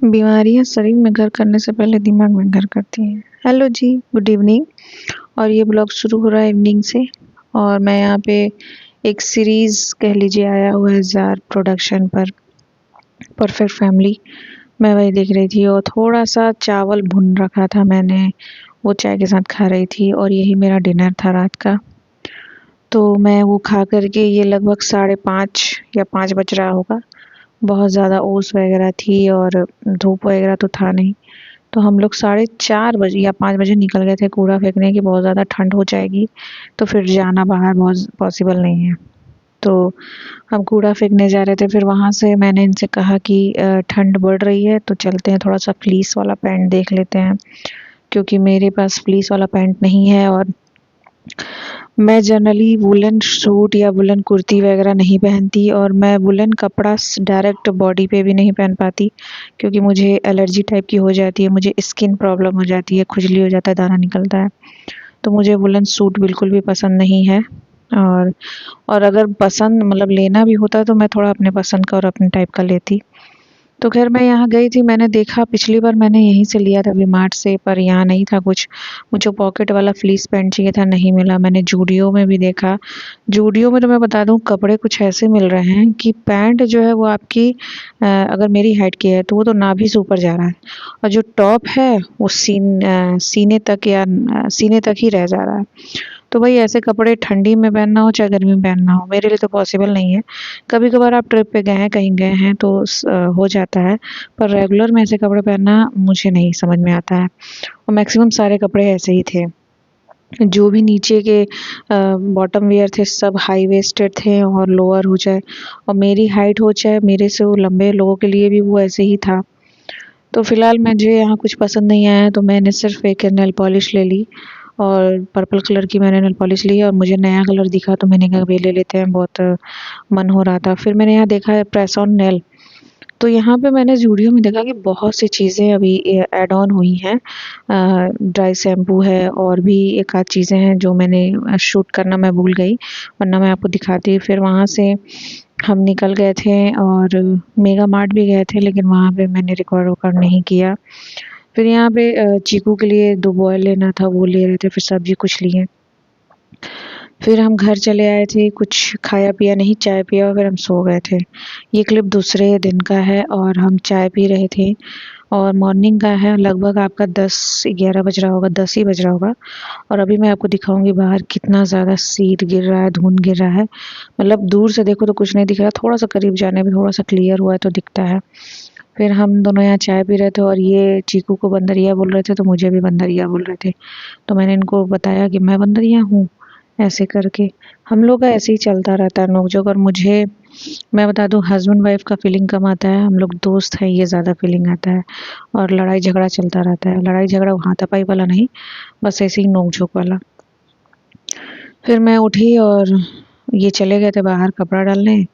बीमारियाँ शरीर में घर करने से पहले दिमाग में घर करती हैं। हेलो जी, गुड इवनिंग। और ये ब्लॉग शुरू हो रहा है इवनिंग से। और मैं यहाँ पे एक सीरीज़ कह लीजिए आया हुआ है ज़ार प्रोडक्शन पर, परफेक्ट फैमिली। मैं वही देख रही थी और थोड़ा-सा चावल भून रखा था मैंने, वो चाय के साथ खा रही थी और यही मेरा डिनर था रात का। तो मैं वो खा कर के ये लगभग 5:30 या 5 बज रहा होगा। बहुत ज़्यादा ओस वगैरह थी और धूप वगैरह तो था नहीं। तो हम लोग 4:30 बजे या 5 बजे निकल गए थे कूड़ा फेंकने कि बहुत ज़्यादा ठंड हो जाएगी, तो फिर जाना बाहर बहुत पॉसिबल नहीं है। तो हम कूड़ा फेंकने जा रहे थे, फिर वहाँ से मैंने इनसे कहा कि ठंड बढ़ रही है तो चलते हैं थोड़ा-सा फ्लीस वाला पैंट देख लेते हैं, क्योंकि मेरे पास फ्लीस वाला पैंट नहीं है और मैं जनरली वूलन सूट या वूलन कुर्ती वगैरह नहीं पहनती और मैं वूलन कपड़ा डायरेक्ट बॉडी पे भी नहीं पहन पाती, क्योंकि मुझे एलर्जी टाइप की हो जाती है, मुझे स्किन प्रॉब्लम हो जाती है, खुजली हो जाता है, दाना निकलता है। तो मुझे वूलन सूट बिल्कुल भी पसंद नहीं है। और और अगर पसंद मतलब लेना भी होता तो मैं थोड़ा अपने पसंद का और अपने टाइप का लेती। तो ख़ैर मैं यहाँ गई थी, मैंने देखा पिछली बार मैंने यहीं से लिया था वी-मार्ट से, पर यहाँ नहीं था कुछ। मुझे पॉकेट वाला फ्लीस पैंट चाहिए था, नहीं मिला। मैंने ज़ूडियो में भी देखा। ज़ूडियो में तो मैं बता दूँ कपड़े कुछ ऐसे मिल रहे हैं कि पैंट जो है वो आपकी अगर मेरी हाइट की है तो वो तो नाभि से ऊपर जा रहा है और जो टॉप है वो सीने तक या सीने तक ही रह जा रहा है। तो भाई ऐसे कपड़े ठंडी में पहनना हो चाहे गर्मी में पहनना हो, मेरे लिए तो पॉसिबल नहीं है। कभी-कभार आप ट्रिप पे गए हैं, कहीं गए हैं तो हो जाता है, पर रेगुलर में ऐसे कपड़े पहनना मुझे नहीं समझ में आता है और मैक्सिमम सारे कपड़े ऐसे ही थे। जो भी नीचे के बॉटम वियर थे सब हाई वेस्टेड थे और लोअर हो चाहे और मेरी हाइट हो चाहे मेरे से वो लंबे लोगों के लिए भी वो ऐसे ही था। तो फिलहाल मुझे यहाँ कुछ पसंद नहीं आया तो मैंने सिर्फ़ एक नेल पॉलिश ले ली और पर्पल कलर की मैंने नेल पॉलिश ली और मुझे नया कलर दिखा तो मैंने कहा भई ले लेते हैं, बहुत मन हो रहा था। फिर मैंने यहाँ देखा है प्रेस ऑन नेल, तो यहाँ पे मैंने ज़ूडियो में देखा कि बहुत सी चीज़ें अभी ऐड ऑन हुई हैं। ड्राई शैम्पू है और भी एक आध चीज़ें हैं जो मैंने शूट करना मैं भूल गई, वरना मैं आपको दिखाती। फिर वहाँ से हम निकल गए थे और मेगा मार्ट भी गए थे, लेकिन वहाँ पे मैंने रिकॉर्ड वॉर्ड नहीं किया। फिर यहाँ पे चीकू के लिए 2 बॉयल लेना था वो ले रहे थे, फिर सब्ज़ी कुछ लिए। फिर हम घर चले आए थे, कुछ खाया पिया नहीं, चाय पिया और फिर हम सो गए थे। ये क्लिप दूसरे दिन का है और हम चाय पी रहे थे और मॉर्निंग का है, लगभग आपका 10-11 बज रहा होगा, 10 ही बज रहा होगा और अभी मैं आपको दिखाऊँगी बाहर कितना ज़्यादा शीत गिर रहा है, धुंध गिर रहा है। मतलब दूर से देखो तो कुछ नहीं दिख रहा, थोड़ा-सा करीब जाने पे थोड़ा-सा क्लियर हुआ है तो दिखता है। फिर हम दोनों यहाँ चाय पी रहे थे और ये चीकू को बंदरिया बोल रहे थे तो मुझे भी बंदरिया बोल रहे थे। तो मैंने इनको बताया कि मैं बंदरिया हूँ, ऐसे करके। हम लोग का ऐसे ही चलता रहता है नोक-झोंक और मुझे मैं बता दूँ हस्बैंड वाइफ का फीलिंग कम आता है, हम लोग दोस्त हैं ये ज़्यादा फीलिंग आता है और लड़ाई-झगड़ा चलता रहता है। लड़ाई-झगड़ा हाथापाई वाला नहीं, बस ऐसे ही नोक-झोंक वाला। फिर मैं उठी और ये चले गए थे बाहर कपड़ा डालने,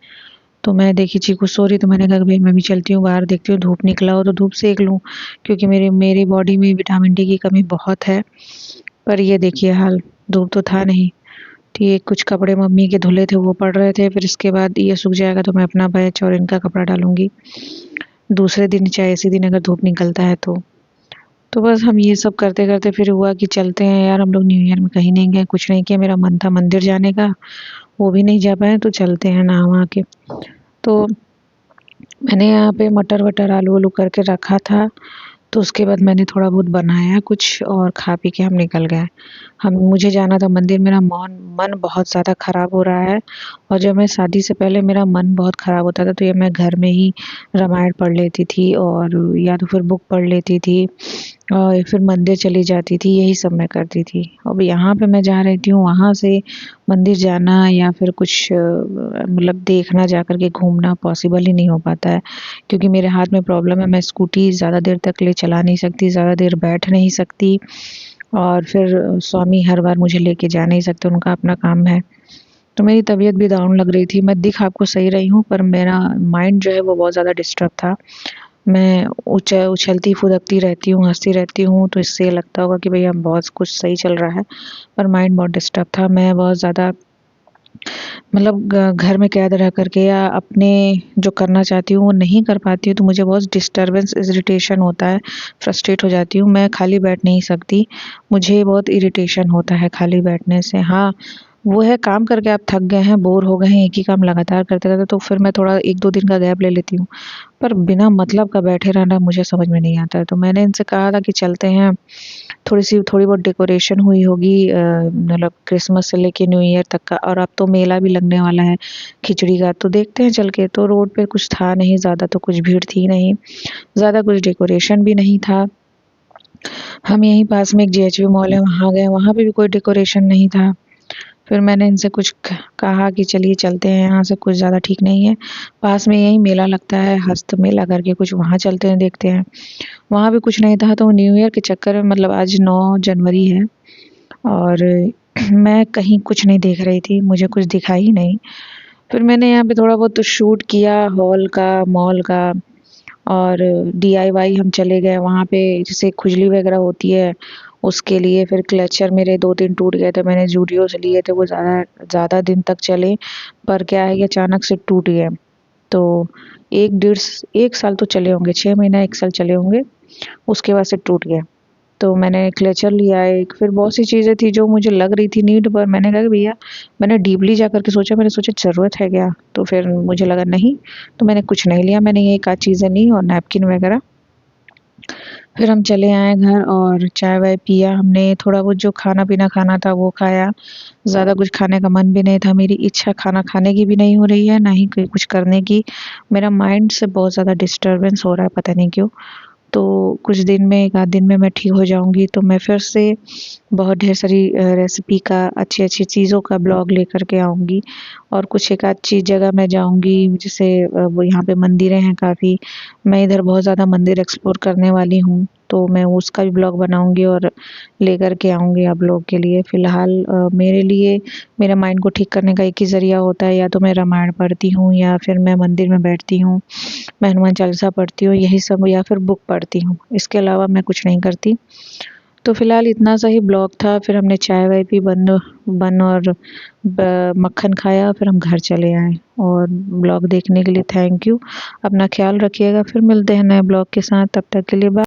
तो मैं देखी चीकू सो रही तो मैंने कहा कि भई मैं भी चलती हूँ बाहर, देखती हूँ धूप निकला हो तो धूप सेक लूँ, क्योंकि मेरी मेरी बॉडी में विटामिन डी की कमी बहुत है। पर ये देखिए हाल, धूप तो था नहीं। तो ये कुछ कपड़े मम्मी के धुले थे वो पड़ रहे थे, फिर इसके बाद ये सूख जाएगा तो मैं अपना बैच और इनका कपड़ा डालूँगी, दूसरे दिन चाहे इसी दिन अगर धूप निकलता है तो। तो बस हम ये सब करते-करते फिर हुआ कि चलते हैं यार, हम लोग न्यू ईयर में कहीं नहीं गए, कुछ नहीं किया, मेरा मन था मंदिर जाने का, वो भी नहीं जा पाए तो चलते हैं नहा-वहा के। तो मैंने यहाँ पे मटर-वटर, आलू-वालू करके रखा था, तो उसके बाद मैंने थोड़ा बहुत बनाया कुछ और खा पी के हम निकल गए। हम मुझे जाना था मंदिर, मेरा मन बहुत ज़्यादा ख़राब हो रहा है और जब मैं शादी से पहले मेरा मन बहुत ख़राब होता था तो ये मैं घर में ही रामायण पढ़ लेती थी और या तो फिर बुक पढ़ लेती थी और फिर मंदिर चली जाती थी, यही सब मैं करती थी। अब यहाँ पे मैं जहाँ रहती हूँ वहाँ से मंदिर जाना या फिर कुछ मतलब देखना, जा कर के घूमना पॉसिबल ही नहीं हो पाता है, क्योंकि मेरे हाथ में प्रॉब्लम है, मैं स्कूटी ज़्यादा देर तक ले चला नहीं सकती, ज़्यादा देर बैठ नहीं सकती और फिर स्वामी हर बार मुझे लेके जा नहीं सकते, उनका अपना काम है। तो मेरी तबीयत भी डाउन लग रही थी, मैं दिख आपको सही रही हूँ पर मेरा माइंड जो है वो बहुत ज़्यादा डिस्टर्ब था। मैं उछलती-फुदकती रहती हूँ, हँसती रहती हूँ, तो इससे ये लगता होगा कि भई अब बहुत कुछ सही चल रहा है, पर माइंड बहुत डिस्टर्ब था। मैं बहुत ज़्यादा मतलब घर में कैद रह करके या अपने जो करना चाहती हूँ वो नहीं कर पाती हूँ, तो मुझे बहुत डिस्टर्बेंस इरिटेशन होता है, फ्रस्ट्रेट हो जाती हूँ। मैं खाली बैठ नहीं सकती, मुझे बहुत इरिटेशन होता है खाली बैठने से। हाँ, वो है काम करके आप थक गए हैं, बोर हो गए हैं एक ही काम लगातार करते करते, तो फिर मैं थोड़ा 1-2 दिन का गैप ले लेती हूँ। पर बिना मतलब का बैठे रहना मुझे समझ में नहीं आता है, तो मैंने इनसे कहा था कि चलते हैं, थोड़ी बहुत डेकोरेशन हुई होगी मतलब क्रिसमस से लेके न्यू ईयर तक का, और अब तो मेला भी लगने वाला है खिचड़ी का, तो देखते हैं चल के। तो रोड पे कुछ था नहीं ज़्यादा, तो कुछ भीड़ थी नहीं, ज़्यादा कुछ डेकोरेशन भी नहीं था। हम यहीं पास में एक जेएचवी मॉल है, वहाँ गए, वहाँ पे भी कोई डेकोरेशन नहीं था। फिर मैंने इनसे कुछ कहा कि चलिए चलते हैं, यहाँ से कुछ ज़्यादा ठीक नहीं है, पास में यही मेला लगता है हस्त मेला करके कुछ, वहाँ चलते हैं देखते हैं। वहाँ भी कुछ नहीं था, तो न्यू ईयर के चक्कर में, मतलब आज 9 जनवरी है और मैं कहीं कुछ नहीं देख रही थी, मुझे कुछ दिखा ही नहीं। फिर मैंने यहाँ पे थोड़ा बहुत तो शूट किया हॉल का, मॉल का, और डीआईवाई हम चले गए वहाँ पे, जैसे खुजली वगैरह होती है उसके लिए। फिर क्लचर मेरे 2-3 टूट गए थे, मैंने ज़ूडियो से लिए थे, वो ज़्यादा ज़्यादा दिन तक चले, पर क्या है कि अचानक से टूट गए। तो 1 साल तो चले होंगे, 6 महीना 1 साल चले होंगे, उसके बाद से टूट गए। तो मैंने क्लचर लिया एक, फिर बहुत सी चीज़ें थी जो मुझे लग रही थी नीड, पर मैंने कहा कि भैया, मैंने डीपली जा कर के सोचा, मैंने सोचा ज़रूरत है क्या? तो फिर मुझे लगा नहीं, तो मैंने कुछ नहीं लिया, मैंने ये एक आध चीज़ें ली और नैपकिन वगैरह। फिर हम चले आए घर और चाय-वाय पिया हमने, थोड़ा बहुत जो खाना-पीना खाना था वो खाया। ज़्यादा कुछ खाने का मन भी नहीं था, मेरी इच्छा खाना खाने की भी नहीं हो रही है, ना ही कोई कुछ करने की। मेरा माइंड से बहुत ज़्यादा डिस्टर्बेंस हो रहा है, पता नहीं क्यों। तो कुछ दिन में, 1 आध दिन में मैं ठीक हो जाऊँगी, तो मैं फिर से बहुत ढेर सारी रेसिपी का, अच्छी-अच्छी चीज़ों का ब्लॉग लेकर के आऊँगी, और कुछ एक आध चीज़ जगह मैं जाऊँगी, जैसे वो यहाँ पे मंदिरें हैं काफ़ी, मैं इधर बहुत ज़्यादा मंदिर एक्सप्लोर करने वाली हूँ, तो मैं उसका भी ब्लॉग बनाऊँगी और लेकर के आऊँगी आप लोग के लिए। फ़िलहाल मेरे लिए मेरे माइंड को ठीक करने का एक ही ज़रिया होता है, या तो मैं रामायण पढ़ती हूँ, या फिर मैं मंदिर में बैठती हूँ, मैं हनुमान चालीसा पढ़ती हूँ, यही सब, या फिर बुक पढ़ती हूँ। इसके अलावा मैं कुछ नहीं करती। तो फ़िलहाल इतना सा ही ब्लॉग था, फिर हमने चाय-वाय पी, बन बन और मक्खन खाया, फिर हम घर चले आए। और ब्लॉग देखने के लिए थैंक यू। अपना ख्याल रखिएगा, फिर मिलते हैं नए ब्लॉग के साथ, तब तक के लिए बाय।